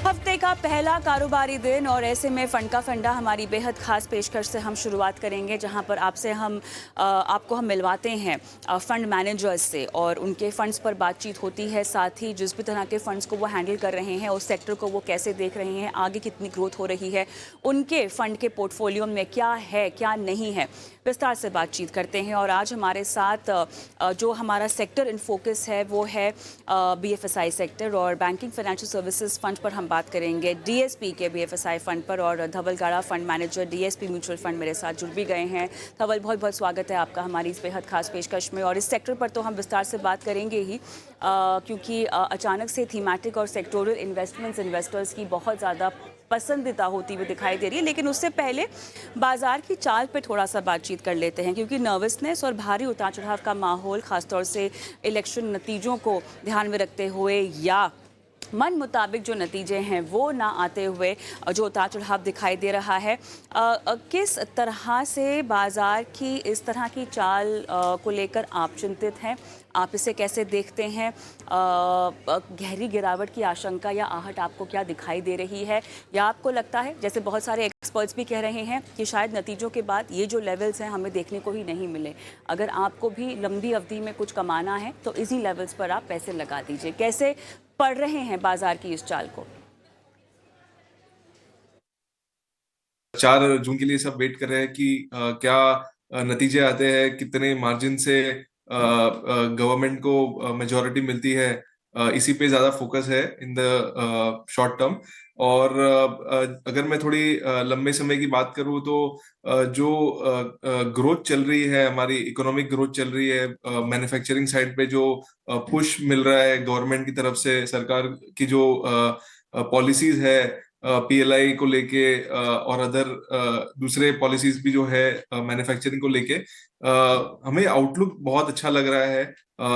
हफ्ते का पहला कारोबारी दिन और ऐसे में फंड का फंडा हमारी बेहद खास पेशकश से हम शुरुआत करेंगे, जहां पर आपको हम मिलवाते हैं फंड मैनेजर्स से और उनके फंड्स पर बातचीत होती है। साथ ही जिस भी तरह के फंड्स को वो हैंडल कर रहे हैं, उस सेक्टर को वो कैसे देख रहे हैं, आगे कितनी ग्रोथ हो रही है, उनके फंड के पोर्टफोलियो में क्या है क्या नहीं है, विस्तार से बातचीत करते हैं। और आज हमारे साथ जो हमारा सेक्टर इन फोकस है वो है BFSI सेक्टर और बैंकिंग फाइनेंशियल सर्विसेज फंड पर हम बात करेंगे, DSP के BFSI फंड पर। और धवल गाड़ा fund manager DSP mutual fund मेरे साथ जुड़ भी गए हैं। धवल, बहुत बहुत स्वागत है आपका हमारी इस बेहद खास पेशकश में। और इस सेक्टर पर तो हम विस्तार से बात करेंगे ही, क्योंकि अचानक से थीमेटिक और सेक्टोरल इन्वेस्टर्स की बहुत ज़्यादा पसंदीदा होती हुई दिखाई दे रही है। लेकिन उससे पहले बाजार की चाल पे थोड़ा सा बातचीत कर लेते हैं, क्योंकि नर्वसनेस और भारी उतार चढ़ाव का माहौल, खासतौर से इलेक्शन नतीजों को ध्यान में रखते हुए या मन मुताबिक जो नतीजे हैं वो ना आते हुए जो उतार चढ़ाव दिखाई दे रहा है, किस तरह से बाजार की इस तरह की चाल को लेकर आप चिंतित हैं? आप इसे कैसे देखते हैं? गहरी गिरावट की आशंका या आहट आपको क्या दिखाई दे रही है, या आपको लगता है, जैसे बहुत सारे एक्सपर्ट्स भी कह रहे हैं, कि शायद नतीजों के बाद ये जो लेवल्स हैं हमें देखने को ही नहीं मिले? अगर आपको भी लंबी अवधि में कुछ कमाना है तो इसी लेवल्स पर आप पैसे लगा दीजिए। कैसे पढ़ रहे हैं बाजार की इस चाल को? 4 जून के लिए सब वेट कर रहे हैं कि क्या नतीजे आते हैं, कितने मार्जिन से गवर्नमेंट को मेजोरिटी मिलती है। इसी पे ज्यादा फोकस है इन द शॉर्ट टर्म। और अगर मैं थोड़ी लंबे समय की बात करूं तो जो ग्रोथ चल रही है, हमारी इकोनॉमिक ग्रोथ चल रही है, मैन्युफैक्चरिंग साइड पे जो पुश मिल रहा है गवर्नमेंट की तरफ से, सरकार की जो पॉलिसीज है PLI को लेके और अदर दूसरे पॉलिसीज भी जो है मैन्युफैक्चरिंग को लेके, हमें आउटलुक बहुत अच्छा लग रहा है।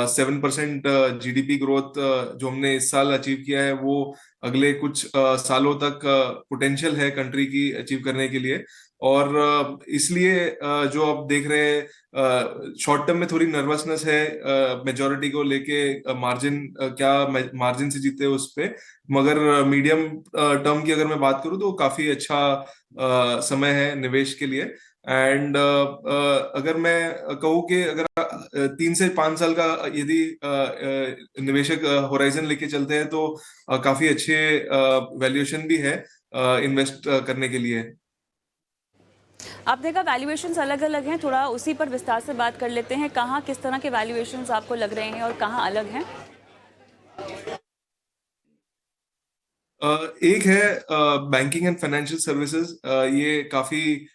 7% GDP ग्रोथ जो हमने इस साल अचीव किया है, वो अगले कुछ सालों तक पोटेंशियल है कंट्री की अचीव करने के लिए। और इसलिए जो आप देख रहे हैं, शॉर्ट टर्म में थोड़ी नर्वसनेस है मेजोरिटी को लेके, मार्जिन क्या मार्जिन से जीते उस पे। मगर मीडियम टर्म की अगर मैं बात करूं तो काफी अच्छा समय है निवेश के लिए। एंड अगर मैं कहूँ कि अगर 3 से 5 साल का यदि निवेशक होराइजन लेके चलते हैं तो काफी अच्छे वैल्यूएशन भी है इन्वेस्ट करने के लिए। आपने कहा वैल्यूएशंस अलग अलग हैं, थोड़ा उसी पर विस्तार से बात कर लेते हैं। कहाँ किस तरह के वैल्यूएशंस आपको लग रहे हैं और कहाँ अलग हैं? एक है बैंकिंग एंड फाइनेंशियल सर्विसेज। ये काफी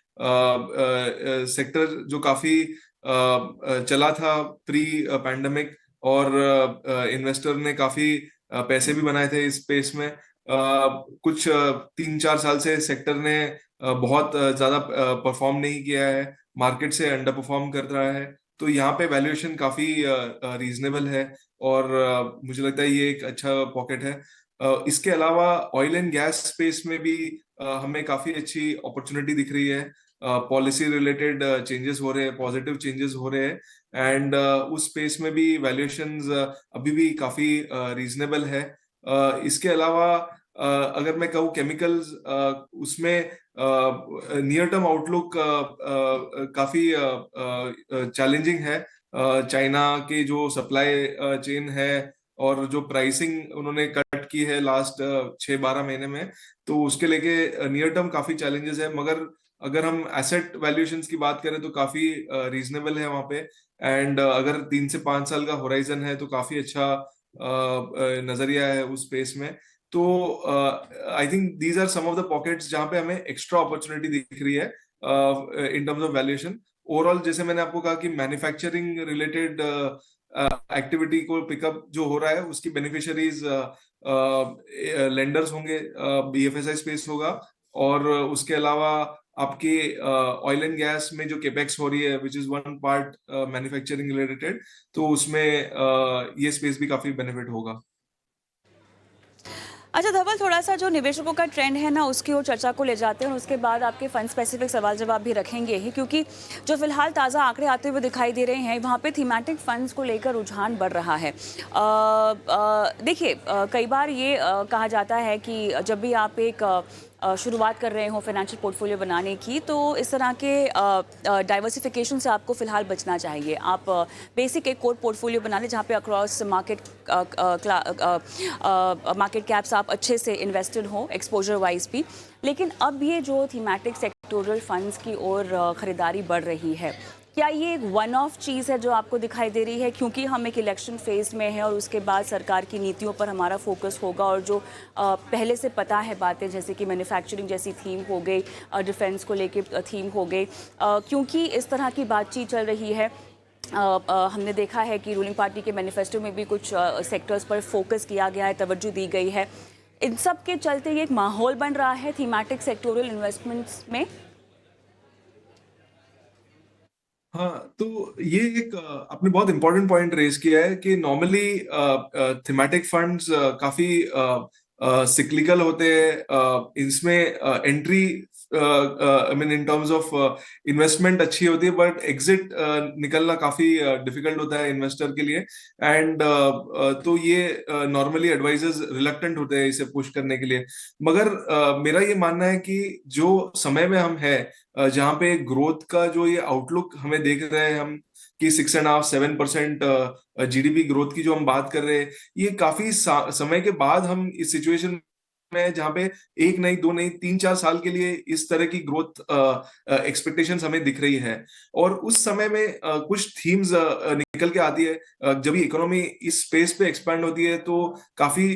सेक्टर जो काफी चला था प्री पैंडमिक, और इन्वेस्टर ने काफी पैसे भी बनाए थे इस स्पेस में। कुछ 3-4 साल से सेक्टर ने बहुत ज्यादा परफॉर्म नहीं किया है, मार्केट से अंडर परफॉर्म कर रहा है। तो यहाँ पे वैल्यूएशन काफी रीजनेबल है, और मुझे लगता है ये एक अच्छा पॉकेट है। इसके अलावा ऑयल एंड गैस स्पेस में भी हमें काफी अच्छी अपॉर्चुनिटी दिख रही है। पॉलिसी रिलेटेड चेंजेस हो रहे हैं, पॉजिटिव चेंजेस हो रहे हैं, एंड उस स्पेस में भी वैल्यूएशंस अभी भी काफी रीजनेबल है। इसके अलावा अगर मैं कहूँ केमिकल्स, उसमें नियर टर्म आउटलुक काफी चैलेंजिंग है। चाइना के जो सप्लाई चेन है और जो प्राइसिंग उन्होंने कट की है लास्ट 6-12 महीने में, तो उसके लेके नियर टर्म काफी चैलेंजेस है। मगर अगर हम एसेट वैल्यूएशंस की बात करें तो काफी रीजनेबल है वहां पे। एंड अगर 3 से 5 साल का होराइजन है तो काफी अच्छा नजरिया है उस स्पेस में। तो I think these are some of the pockets जहां पे हमें एक्स्ट्रा अपॉर्चुनिटी दिख रही है in terms of valuation. Overall जैसे मैंने आपको कहा कि मैन्युफैक्चरिंग रिलेटेड एक्टिविटी को पिकअप जो हो रहा है, उसकी बेनिफिशियरीज लेंडर्स होंगे, BFSI स्पेस होगा। और उसके अलावा आपके ऑयल एंड गैस में जो केपेक्स हो रही है, which is one part manufacturing related, तो उसमें ये स्पेस भी काफी बेनिफिट होगा। अच्छा धवल, थोड़ा सा जो निवेशकों का ट्रेंड है ना उसकी ओर चर्चा को ले जाते हैं, और उसके बाद आपके फंड स्पेसिफिक सवाल जवाब भी रखेंगे ही, क्योंकि जो फिलहाल ताज़ा आंकड़े आते हुए दिखाई दे रहे हैं वहाँ पे थीमेटिक फंड्स को लेकर रुझान बढ़ रहा है। देखिए, कई बार ये कहा जाता है कि जब भी आप एक शुरुआत कर रहे हो फाइनेंशियल पोर्टफोलियो बनाने की, तो इस तरह के डाइवर्सिफिकेशन से आपको फ़िलहाल बचना चाहिए। आप बेसिक एक कोर पोर्टफोलियो बना लें जहाँ पे अक्रॉस मार्केट कैप्स आप अच्छे से इन्वेस्टेड हो, एक्सपोजर वाइज भी। लेकिन अब ये जो थीमेटिक सेक्टोरल फंड्स की ओर ख़रीदारी बढ़ रही है, क्या ये एक वन ऑफ चीज़ है जो आपको दिखाई दे रही है, क्योंकि हम एक इलेक्शन फेज में हैं और उसके बाद सरकार की नीतियों पर हमारा फोकस होगा, और जो पहले से पता है बातें जैसे कि मैन्युफैक्चरिंग जैसी थीम हो गई, डिफेंस को लेके थीम हो गई, क्योंकि इस तरह की बातचीत चल रही है। हमने देखा है कि रूलिंग पार्टी के मैनिफेस्टो में भी कुछ सेक्टर्स पर फोकस किया गया है, तवज्जो दी गई है। इन सब के चलते ये एक माहौल बन रहा है थीमेटिक सेक्टोरल इन्वेस्टमेंट्स में। हाँ, तो ये एक आपने बहुत इंपॉर्टेंट पॉइंट रेज किया है कि नॉर्मली थीमेटिक फंड्स काफी सिक्लिकल होते हैं। इसमें entry I mean in terms of investment अच्छी होती है, बट एग्जिट निकलना काफी डिफिकल्ट होता है इन्वेस्टर के लिए। एंड तो ये नॉर्मली एडवाइजर्स रिलक्टेंट होते हैं इसे पुश करने के लिए। मगर मेरा ये मानना है कि जो समय में हम है, जहाँ पे ग्रोथ का जो ये आउटलुक हमें देख रहे हैं हम, कि 6.5-7% जीडीपी ग्रोथ की जो हम बात कर रहे हैं, ये काफी समय के बाद हम इस सिचुएशन में, जहाँ पे एक नहीं, दो नहीं, 3-4 साल के लिए इस तरह की ग्रोथ एक्सपेक्टेशंस हमें दिख रही है। और उस समय में कुछ थीम्स निकल के आती है। जब इकोनॉमी इस स्पेस पे एक्सपैंड होती है तो काफी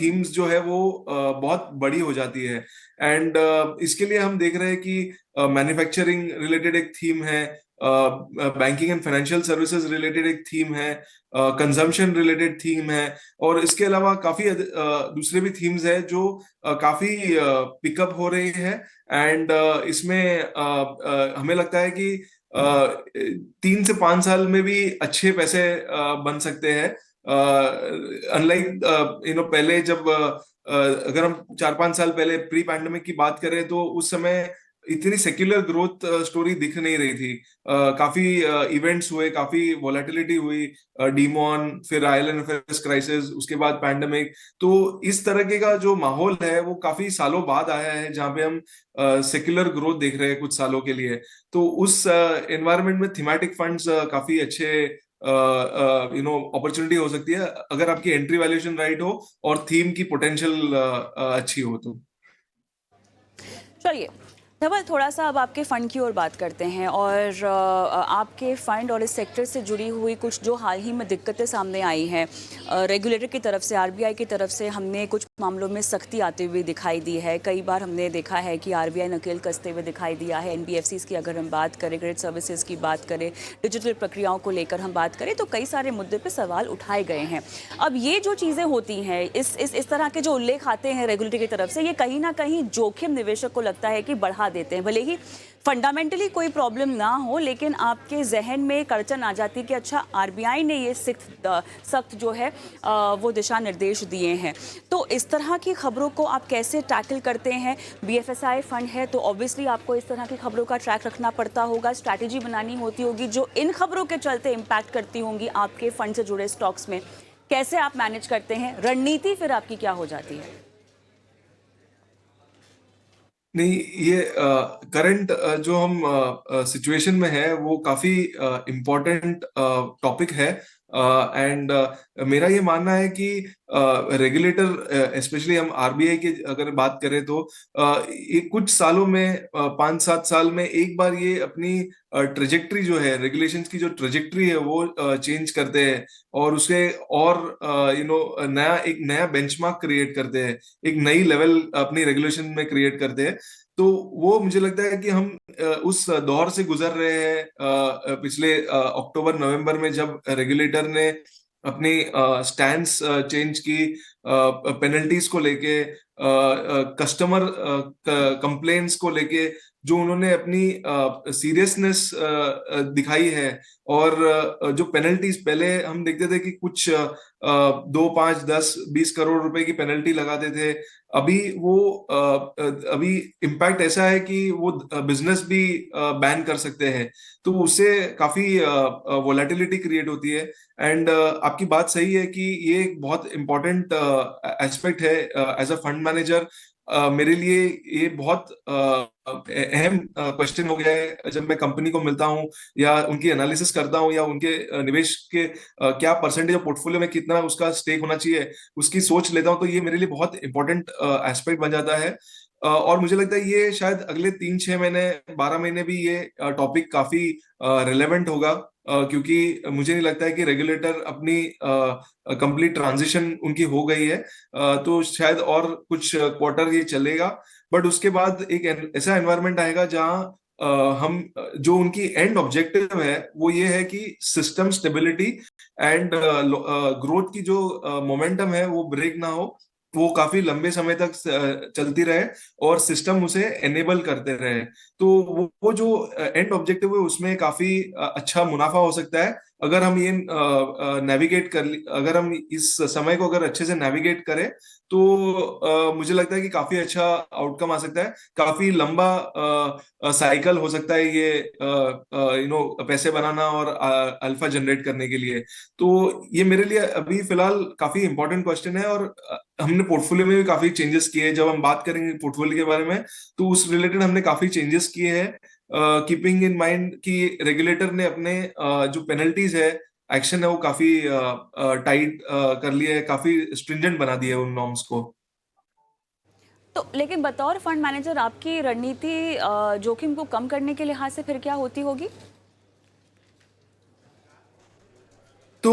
थीम्स जो है वो बहुत बड़ी हो जाती है। एंड इसके लिए हम देख रहे हैं कि मैन्युफैक्चरिंग रिलेटेड एक थीम है, banking and financial services related एक थीम है, कंजम्पशन रिलेटेड थीम है, और इसके अलावा काफी दूसरे भी थीम्स है जो काफी पिकअप हो रही है। एंड इसमें हमें लगता है कि 3 से 5 साल में भी अच्छे पैसे बन सकते हैं। अनलाइक पहले जब अगर हम 4-5 साल पहले प्री पैंडेमिक की बात करें तो उस समय इतनी सेक्युलर ग्रोथ स्टोरी दिख नहीं रही थी। काफी इवेंट्स हुए, काफी वोलेटिलिटी हुई, डीमॉन, फिर IL&FS क्राइसिस, उसके बाद पैंडेमिक। तो इस तरह के का जो माहौल है वो काफी सालों बाद आया है, जहाँ पे हम सेक्युलर ग्रोथ देख रहे हैं कुछ सालों के लिए। तो उस एनवायरनमेंट में थीमेटिक फंड्स काफी अच्छे अपॉर्चुनिटी हो सकती है, अगर आपकी एंट्री वैल्यूएशन राइट हो और थीम की पोटेंशियल अच्छी हो तो। चलिए धवल, थोड़ा सा अब आपके फ़ंड की ओर बात करते हैं, और आपके फ़ंड और इस सेक्टर से जुड़ी हुई कुछ जो हाल ही में दिक्कतें सामने आई हैं। रेगुलेटर की तरफ से, आरबीआई की तरफ से हमने कुछ मामलों में सख्ती आती हुई दिखाई दी है। कई बार हमने देखा है कि आरबीआई नकेल कसते हुए दिखाई दिया है। एनबीएफसीज की अगर हम बात करें, क्रेडिट सर्विसेज की बात करें, डिजिटल प्रक्रियाओं को लेकर हम बात करें, तो कई सारे मुद्दे पर सवाल उठाए गए हैं। अब ये जो चीज़ें होती हैं, इस तरह के जो उल्लेख आते हैं रेगुलेटर की तरफ से, ये कहीं ना कहीं जोखिम निवेशक को लगता है कि बढ़ा देते हैं। भले ही फंडामेंटली कोई प्रॉब्लम ना हो, लेकिन आपके जहन में एक अड़चन आ जाती है कि अच्छा, आरबीआई ने ये सख्त जो है वो दिशा निर्देश दिए हैं। तो इस तरह की खबरों को आप कैसे टैकल करते हैं? बीएफएसआई फंड है तो ऑब्वियसली आपको इस तरह की खबरों का ट्रैक रखना पड़ता होगा, स्ट्रैटेजी बनानी होती होगी जो इन खबरों के चलते इम्पैक्ट करती होंगी आपके फंड से जुड़े स्टॉक्स में। कैसे आप मैनेज करते हैं? रणनीति फिर आपकी क्या हो जाती है? नहीं, ये करंट जो हम सिचुएशन में है वो काफी इम्पोर्टेंट टॉपिक है। एंड मेरा ये मानना है कि रेगुलेटर, स्पेशली हम आरबीआई की अगर बात करें तो ये कुछ सालों में, 5-7 साल में एक बार ये अपनी ट्रेजेक्ट्री जो है, रेगुलेशंस की जो ट्रेजेक्ट्री है वो चेंज करते हैं, और उसे और एक नया बेंचमार्क क्रिएट करते हैं, एक नई लेवल अपनी रेगुलेशन में क्रिएट करते हैं। तो वो मुझे लगता है कि हम उस दौर से गुजर रहे हैं। पिछले अक्टूबर नवंबर में जब रेगुलेटर ने अपनी स्टैंड्स चेंज की, पेनल्टीज को लेके, कस्टमर कंप्लेंट्स को लेके जो उन्होंने अपनी सीरियसनेस दिखाई है। और जो पेनल्टीज पहले हम देखते थे कि कुछ 2, 5, 10, 20 करोड़ रुपए की पेनल्टी लगाते थे, अभी वो अभी इम्पैक्ट ऐसा है कि वो बिजनेस भी बैन कर सकते हैं। तो उससे काफी वोलेटिलिटी क्रिएट होती है। एंड आपकी बात सही है कि ये एक बहुत इंपॉर्टेंट एस्पेक्ट है एज अ फंड मैनेजर। मेरे लिए ये बहुत अहम क्वेश्चन हो गया है जब मैं कंपनी को मिलता हूँ या उनकी एनालिसिस करता हूँ या उनके निवेश के क्या परसेंटेज ऑफ पोर्टफोलियो में कितना उसका स्टेक होना चाहिए, उसकी सोच लेता हूँ। तो ये मेरे लिए बहुत इंपॉर्टेंट एस्पेक्ट बन जाता है। और मुझे लगता है ये शायद अगले 3, 6 महीने, 12 महीने भी ये टॉपिक काफी रिलेवेंट होगा, क्योंकि मुझे नहीं लगता है कि रेगुलेटर अपनी कंप्लीट ट्रांजिशन उनकी हो गई है। तो शायद और कुछ क्वार्टर ये चलेगा, बट उसके बाद एक ऐसा एनवायरनमेंट आएगा जहां हम जो उनकी एंड ऑब्जेक्टिव है वो ये है कि सिस्टम स्टेबिलिटी एंड ग्रोथ की जो मोमेंटम है वो ब्रेक ना हो, वो काफी लंबे समय तक चलती रहे और सिस्टम उसे एनेबल करते रहे। तो वो जो एंड ऑब्जेक्टिव है उसमें काफी अच्छा मुनाफा हो सकता है अगर हम ये नेविगेट अगर हम इस समय को अगर अच्छे से नेविगेट करें। तो मुझे लगता है कि काफी अच्छा आउटकम आ सकता है, काफी लंबा साइकिल हो सकता है ये पैसे बनाना और अल्फा जनरेट करने के लिए। तो ये मेरे लिए अभी फिलहाल काफी इंपॉर्टेंट क्वेश्चन है। और हमने पोर्टफोलियो में भी काफी चेंजेस किए हैं। जब हम बात करेंगे पोर्टफोलियो के बारे में तो उस रिलेटेड हमने काफी चेंजेस किए हैं, कीपिंग इन माइंड कि रेगुलेटर ने अपने जो पेनल्टीज है, एक्शन है, वो काफी टाइट कर लिया है, काफी स्ट्रिंजेंट बना दिया है उन नॉर्म्स को। तो लेकिन बतौर फंड मैनेजर आपकी रणनीति जोखिम को कम करने के लिहाज से फिर क्या होती होगी? तो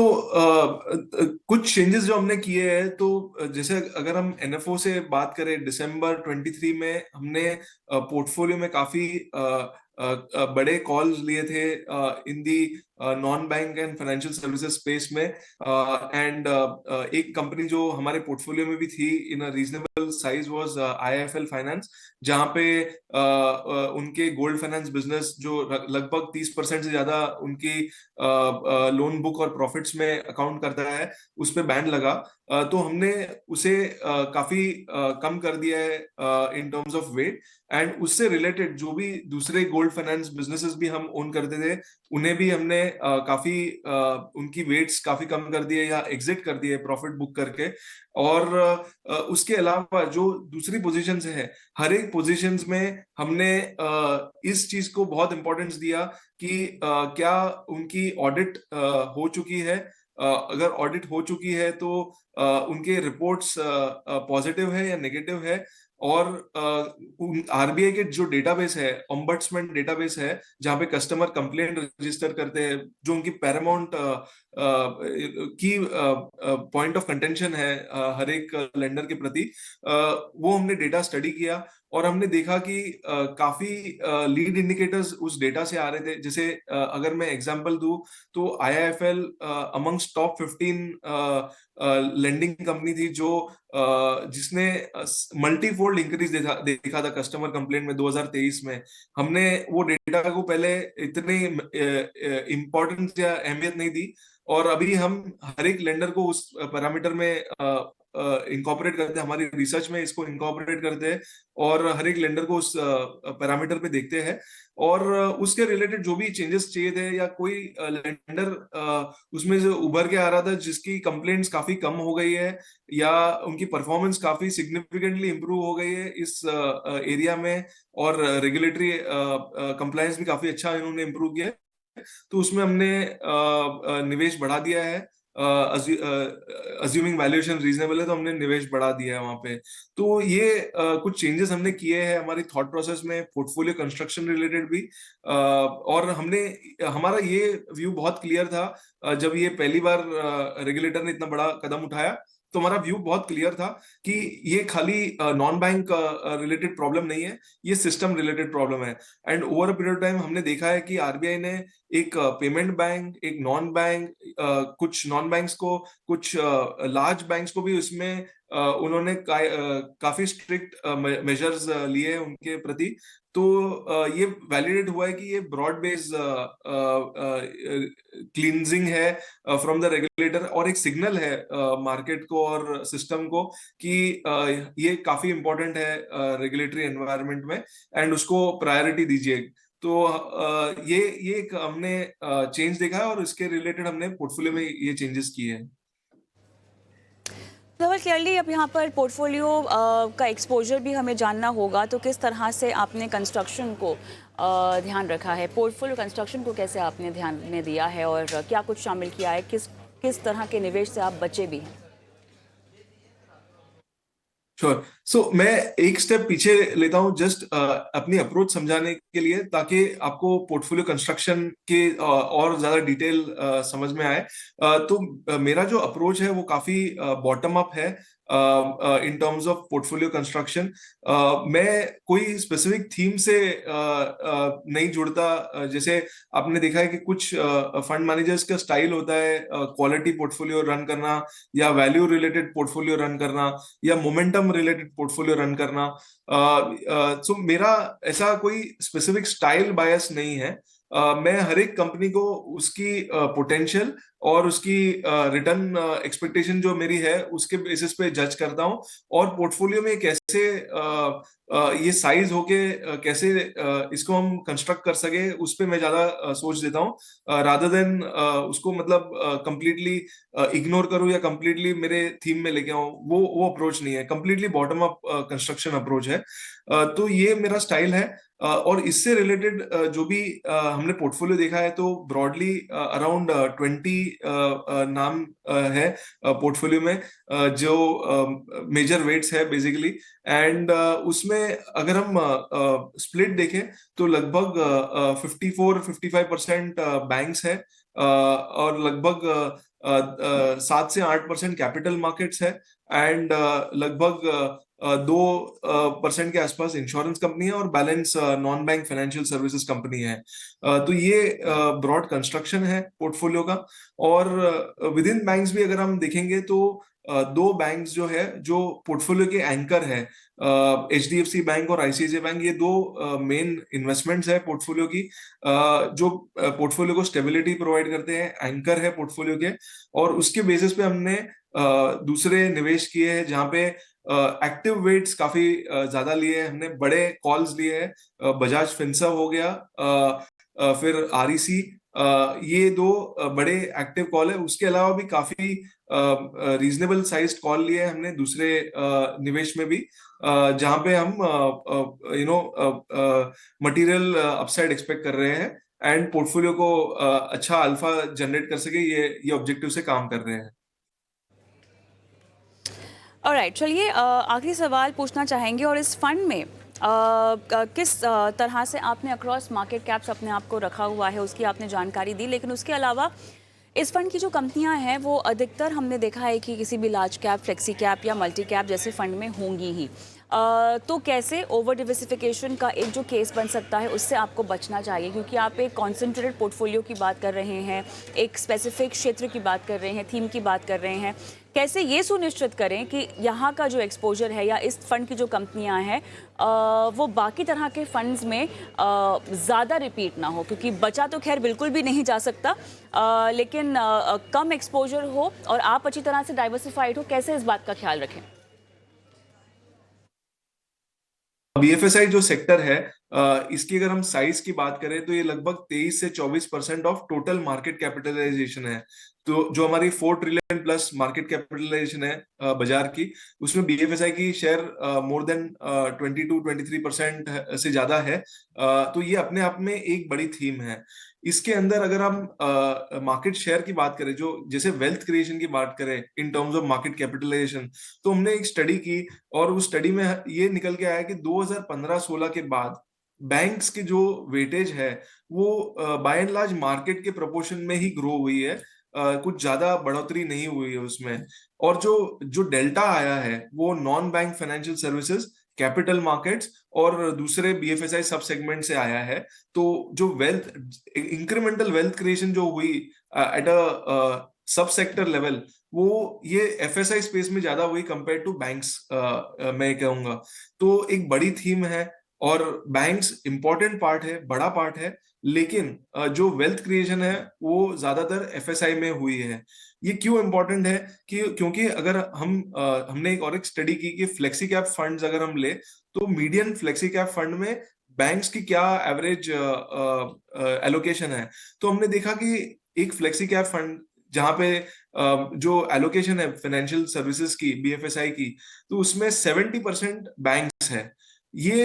कुछ चेंजेस जो हमने किए हैं, तो जैसे अगर हम एनएफओ से बात करें, दिसंबर 23 में हमने पोर्टफोलियो में काफी बड़े कॉल्स लिए थे in the non bank and financial services space में। एंड एक कंपनी जो हमारे पोर्टफोलियो में भी थी in a reasonable size was IIFL finance, जहां पे उनके गोल्ड फाइनेंस बिजनेस जो लगभग 30% से ज्यादा उनकी लोन बुक और प्रॉफिट्स में अकाउंट करता है, उस पे बैन लगा। तो हमने उसे काफी कम कर दिया है in terms of weight. And उससे रिलेटेड जो भी दूसरे गोल्ड फाइनेंस बिजनेसेस भी हम ओन करते थे, उन्हें भी हमने काफी उनकी वेट्स काफी कम कर दिए या एग्जिट कर दिए प्रॉफिट बुक करके। और उसके अलावा जो दूसरी पोजीशंस है, हर एक पोजीशंस में हमने इस चीज को बहुत इंपॉर्टेंस दिया कि क्या उनकी ऑडिट हो चुकी है। अगर ऑडिट हो चुकी है तो उनके रिपोर्ट्स पॉजिटिव है या नेगेटिव है। और आरबीआई के जो डेटाबेस है, ओम्बड्समैन डेटाबेस है, जहां पे कस्टमर कंप्लेंट रजिस्टर करते हैं, जो उनकी पैरामाउंट की पॉइंट ऑफ कंटेंशन है हर एक लेंडर के प्रति, वो हमने डेटा स्टडी किया और हमने देखा कि काफी लीड इंडिकेटर्स उस डेटा से आ रहे थे। जैसे अगर मैं एग्जांपल दूं तो IIFL amongst top 15 lending company थी जो जिसने मल्टीफोल्ड इंक्रीज देखा था कस्टमर कंप्लेंट में 2023 में। हमने वो डेटा को पहले इतनी इंपॉर्टेंस या अहमियत नहीं दी, और अभी हम हर एक लेंडर को उस पैरामीटर में इंकॉर्पोरेट करते हैं, हमारी रिसर्च में इसको इंकॉर्पोरेट करते हैं और हर एक लेंडर को उस पैरामीटर पे देखते हैं। और उसके रिलेटेड जो भी चेंजेस चाहिए थे या कोई लेंडर उसमें से उभर के आ रहा था जिसकी कंप्लेंट्स काफी कम हो गई है या उनकी परफॉर्मेंस काफी सिग्निफिकेंटली इंप्रूव हो गई है इस एरिया में, और रेगुलेटरी कंप्लायंस भी काफी अच्छा इन्होंने इंप्रूव किया है, तो उसमें हमने निवेश बढ़ा दिया है। अज्यूमिंग वैल्यूएशन रीजनेबल है तो हमने निवेश बढ़ा दिया है वहां पे। तो ये कुछ चेंजेस हमने किए हैं हमारी थॉट प्रोसेस में, पोर्टफोलियो कंस्ट्रक्शन रिलेटेड भी। और हमने हमारा ये व्यू बहुत क्लियर था जब ये पहली बार रेगुलेटर ने इतना बड़ा कदम उठाया, तो हमारा व्यू बहुत क्लियर था कि ये खाली नॉन बैंक रिलेटेड प्रॉब्लम नहीं है, ये सिस्टम रिलेटेड प्रॉब्लम है। And over a period of time हमने देखा है कि आरबीआई ने एक पेमेंट बैंक, एक नॉन बैंक, कुछ नॉन बैंक्स को, कुछ लार्ज बैंक्स को भी उसमें उन्होंने काफी स्ट्रिक्ट मेजर्स लिए हैं उनके प्रति। तो ये वैलिडेट हुआ है कि ये ब्रॉड बेस्ड क्लींजिंग है फ्रॉम द रेगुलेटर, और एक सिग्नल है मार्केट को और सिस्टम को कि ये काफी इंपॉर्टेंट है रेगुलेटरी एनवायरनमेंट में, एंड उसको प्रायोरिटी दीजिए। तो ये एक हमने चेंज देखा है, और इसके रिलेटेड हमने पोर्टफोलियो में ये चेंजेस किए हैं। धवल, क्लियरली अब यहाँ पर पोर्टफोलियो का एक्सपोजर भी हमें जानना होगा, तो किस तरह से आपने कंस्ट्रक्शन को ध्यान रखा है, पोर्टफोलियो कंस्ट्रक्शन को कैसे आपने ध्यान में दिया है और क्या कुछ शामिल किया है, किस किस तरह के निवेश से आप बचे भी हैं? श्योर। सो मैं एक स्टेप पीछे लेता हूँ जस्ट अपनी अप्रोच समझाने के लिए, ताकि आपको पोर्टफोलियो कंस्ट्रक्शन के और ज्यादा डिटेल समझ में आए। तो मेरा जो अप्रोच है वो काफी बॉटम अप है in terms of portfolio construction. मैं कोई स्पेसिफिक थीम से नहीं जुड़ता। जैसे आपने देखा है कि कुछ फंड मैनेजर्स का स्टाइल होता है क्वालिटी पोर्टफोलियो रन करना, या वैल्यू रिलेटेड पोर्टफोलियो रन करना, या मोमेंटम रिलेटेड पोर्टफोलियो रन करना। सो मेरा ऐसा कोई स्पेसिफिक स्टाइल बायस नहीं है। मैं हर एक कंपनी को उसकी पोटेंशियल और उसकी रिटर्न एक्सपेक्टेशन जो मेरी है उसके बेसिस पे जज करता हूँ, और पोर्टफोलियो में कैसे ये साइज होके कैसे इसको हम कंस्ट्रक्ट कर सके उस पे मैं ज्यादा सोच देता हूँ, रादर देन उसको मतलब कंप्लीटली इग्नोर करूँ या कंप्लीटली मेरे थीम में लेके आऊँ। वो अप्रोच नहीं है, completely bottom up construction approach है। तो ये मेरा स्टाइल है। और इससे रिलेटेड जो भी हमने पोर्टफोलियो देखा है, तो ब्रॉडली अराउंड 20 नाम है पोर्टफोलियो में, जो मेजर वेट्स है बेसिकली। एंड उसमें अगर हम स्प्लिट देखें तो लगभग 54-55% बैंक्स है, और लगभग 7 से 8% कैपिटल मार्केट्स है, एंड लगभग 2% के आसपास इंश्योरेंस कंपनी है, और balance non bank financial services company है। तो ये ब्रॉड कंस्ट्रक्शन है पोर्टफोलियो का। और विद इन बैंक्स भी अगर हम देखेंगे तो दो बैंक्स जो है जो पोर्टफोलियो के एंकर है, एचडीएफसी बैंक और आईसीआईसीआई बैंक, ये दो मेन इन्वेस्टमेंट्स है पोर्टफोलियो की, जो पोर्टफोलियो को स्टेबिलिटी प्रोवाइड करते हैं, एंकर है पोर्टफोलियो के। और उसके बेसिस पे हमने दूसरे निवेश किए हैं जहां पे एक्टिव वेट्स काफी ज्यादा लिए हैं हमने, बड़े कॉल्स लिए हैं। बजाज फिनसर्व हो गया, फिर आरईसी, ये दो बड़े एक्टिव कॉल है। उसके अलावा भी काफी रीजनेबल साइज्ड कॉल लिए हैं हमने दूसरे निवेश में भी, जहां पे हम मटेरियल अपसाइड एक्सपेक्ट कर रहे हैं, एंड पोर्टफोलियो को अच्छा अल्फा जनरेट कर सके, ये ऑब्जेक्टिव से काम कर रहे हैं। ऑलराइट, चलिए आखिरी सवाल पूछना चाहेंगे, और इस फंड में किस तरह से आपने अक्रॉस मार्केट कैप्स अपने आप को रखा हुआ है उसकी आपने जानकारी दी, लेकिन उसके अलावा इस फंड की जो कंपनियां हैं वो अधिकतर हमने देखा है कि किसी भी लार्ज कैप, फ्लेक्सी कैप या मल्टी कैप जैसे फंड में होंगी ही। तो कैसे ओवर डिवर्सिफिकेशन का एक जो केस बन सकता है उससे आपको बचना चाहिए, क्योंकि आप एक कॉन्सेंट्रेटेड पोर्टफोलियो की बात कर रहे हैं, एक स्पेसिफिक क्षेत्र की बात कर रहे हैं, थीम की बात कर रहे हैं। कैसे ये सुनिश्चित करें कि यहाँ का जो एक्सपोजर है या इस फंड की जो कंपनियाँ हैं वो बाकी तरह के फंड्स में ज़्यादा रिपीट ना हो, क्योंकि बचा तो खैर बिल्कुल भी नहीं जा सकता, लेकिन कम एक्सपोजर हो और आप अच्छी तरह से डाइवर्सिफाइड हो, कैसे इस बात का ख्याल रखें? बीएफएसआई जो सेक्टर है, इसकी अगर हम साइज की बात करें तो ये लगभग 23 से 24% ऑफ टोटल मार्केट कैपिटलाइजेशन है। तो जो हमारी 4 ट्रिलियन प्लस मार्केट कैपिटलाइजेशन है बाजार की, उसमें बीएफएसआई की शेयर मोर देन 22-23% से ज्यादा है। तो ये अपने आप में एक बड़ी थीम है। इसके अंदर अगर हम मार्केट शेयर की बात करें, जो जैसे वेल्थ क्रिएशन की बात करें in terms of market capitalization, तो हमने एक स्टडी की, और उस स्टडी में ये निकल के आया कि 2015-16 के बाद बैंक्स की जो वेटेज है वो बाय एंड लार्ज मार्केट के प्रोपोर्शन में ही ग्रो हुई है, कुछ ज्यादा बढ़ोतरी नहीं हुई है उसमें। और जो जो डेल्टा आया है वो non bank financial services, capital markets और दूसरे बीएफएसआई सब सेगमेंट से आया है। तो जो वेल्थ, इंक्रीमेंटल वेल्थ क्रिएशन जो हुई एट अ सब सेक्टर लेवल, वो ये एफएसआई स्पेस में ज्यादा हुई कंपेयर टू बैंक्स, मैं कहूंगा। तो एक बड़ी थीम है, और बैंक्स इंपॉर्टेंट पार्ट है, बड़ा पार्ट है, लेकिन जो वेल्थ क्रिएशन है वो ज्यादातर एफएसआई में हुई है। ये क्यों इंपॉर्टेंट है? कि क्योंकि अगर हमने एक स्टडी की कि फ्लेक्सी कैप फंड्स अगर हम ले, तो मीडियन फ्लेक्सी कैप फंड में बैंक्स की क्या एवरेज एलोकेशन है। तो हमने देखा कि एक फ्लेक्सी कैप फंड जहां पे जो एलोकेशन है फाइनेंशियल सर्विसेज की, बीएफएसआई की, तो उसमें 70% बैंक्स है। ये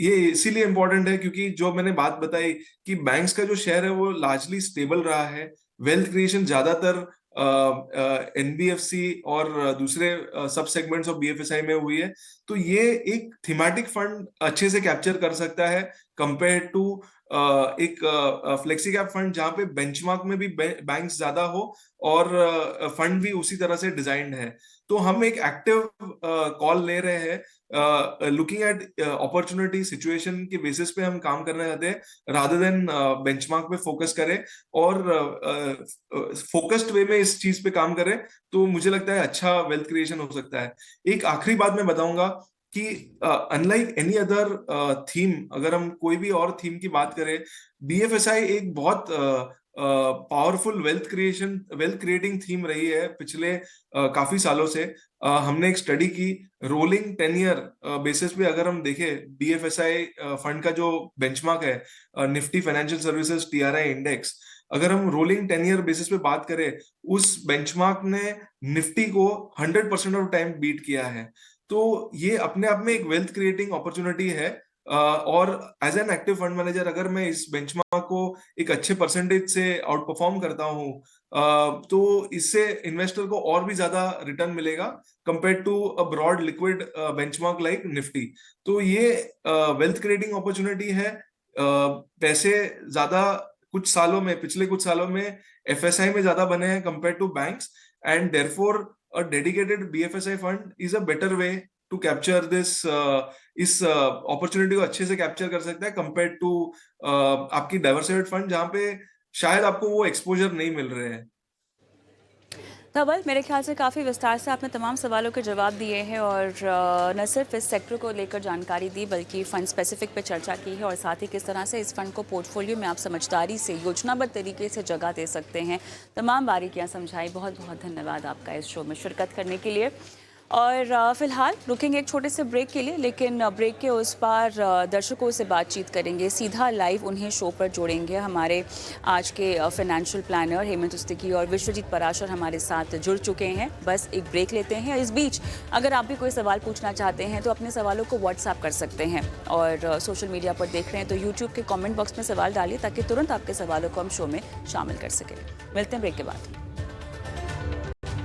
ये इसीलिए इंपॉर्टेंट है क्योंकि जो मैंने बात बताई कि बैंक्स का जो शेयर है वो लार्जली स्टेबल रहा है। वेल्थ क्रिएशन ज्यादातर एनबीएफसी और दूसरे सब सेगमेंट्स ऑफ बीएफएसआई में हुई है। तो ये एक थीमेटिक फंड अच्छे से कैप्चर कर सकता है कंपेयर टू एक फ्लेक्सी कैप फंड जहां पे बेंचमार्क में भी बैंक्स ज्यादा हो और फंड भी उसी तरह से डिजाइंड है। तो हम एक एक्टिव कॉल ले रहे हैं, लुकिंग एट अपॉर्चुनिटी सिचुएशन के बेसिस पे हम काम करना चाहते हैं, रादर देन बेंचमार्क पे फोकस करें और फोकस्ड वे में इस चीज पे काम करें। तो मुझे लगता है अच्छा वेल्थ क्रिएशन हो सकता है। एक आखिरी बात मैं बताऊंगा कि अनलाइक एनी अदर थीम, अगर हम कोई भी और थीम की बात करें, बीएफएसआई एक बहुत पावरफुल वेल्थ क्रिएटिंग थीम रही है पिछले काफी सालों से। हमने एक स्टडी की, रोलिंग 10 ईयर बेसिस पे अगर हम देखें बीएफएसआई फंड का जो बेंचमार्क है, Nifty financial services TRI index, अगर हम रोलिंग 10 ईयर बेसिस पे बात करें, उस बेंचमार्क ने निफ्टी को 100% ऑफ टाइम बीट किया है। तो ये अपने आप में एक वेल्थ क्रिएटिंग अपॉर्चुनिटी है। और as an active fund manager अगर मैं इस बेंचमार्क को एक अच्छे परसेंटेज से आउट परफॉर्म करता हूँ, तो इससे इन्वेस्टर को और भी ज्यादा रिटर्न मिलेगा compare to a broad liquid benchmark like Nifty. तो ये वेल्थ क्रिएटिंग अपॉर्चुनिटी है। पैसे ज्यादा पिछले कुछ सालों में एफएसआई में ज्यादा बने हैं compare to banks, and therefore a dedicated BFSI fund is a better way to capture this, इस अपॉर्चुनिटी को अच्छे से कैप्चर कर सकता है कंपेयर टू आपकी डाइवर्सिफाइड फंड जहां पे शायद आपको वो एक्सपोजर नहीं मिल रहे हैं। धवल, मेरे ख्याल से काफ़ी विस्तार से आपने तमाम सवालों के जवाब दिए हैं और न सिर्फ इस सेक्टर को लेकर जानकारी दी बल्कि फ़ंड स्पेसिफिक पे चर्चा की है और साथ ही किस तरह से इस फंड को पोर्टफोलियो में आप समझदारी से, योजनाबद्ध तरीके से जगह दे सकते हैं, तमाम बारीकियां समझाई। बहुत बहुत धन्यवाद आपका इस शो में शिरकत करने के लिए। और फिलहाल रुकेंगे एक छोटे से ब्रेक के लिए, लेकिन ब्रेक के उस पार दर्शकों से बातचीत करेंगे, सीधा लाइव उन्हें शो पर जोड़ेंगे। हमारे आज के फाइनेंशियल प्लानर हेमंत उस्तिकी और विश्वजीत पराशर हमारे साथ जुड़ चुके हैं। बस एक ब्रेक लेते हैं। इस बीच अगर आप भी कोई सवाल पूछना चाहते हैं तो अपने सवालों को व्हाट्सएप कर सकते हैं, और सोशल मीडिया पर देख रहे हैं तो यूट्यूब के कॉमेंट बॉक्स में सवाल डालिए ताकि तुरंत आपके सवालों को हम शो में शामिल कर सकें। मिलते हैं ब्रेक के बाद।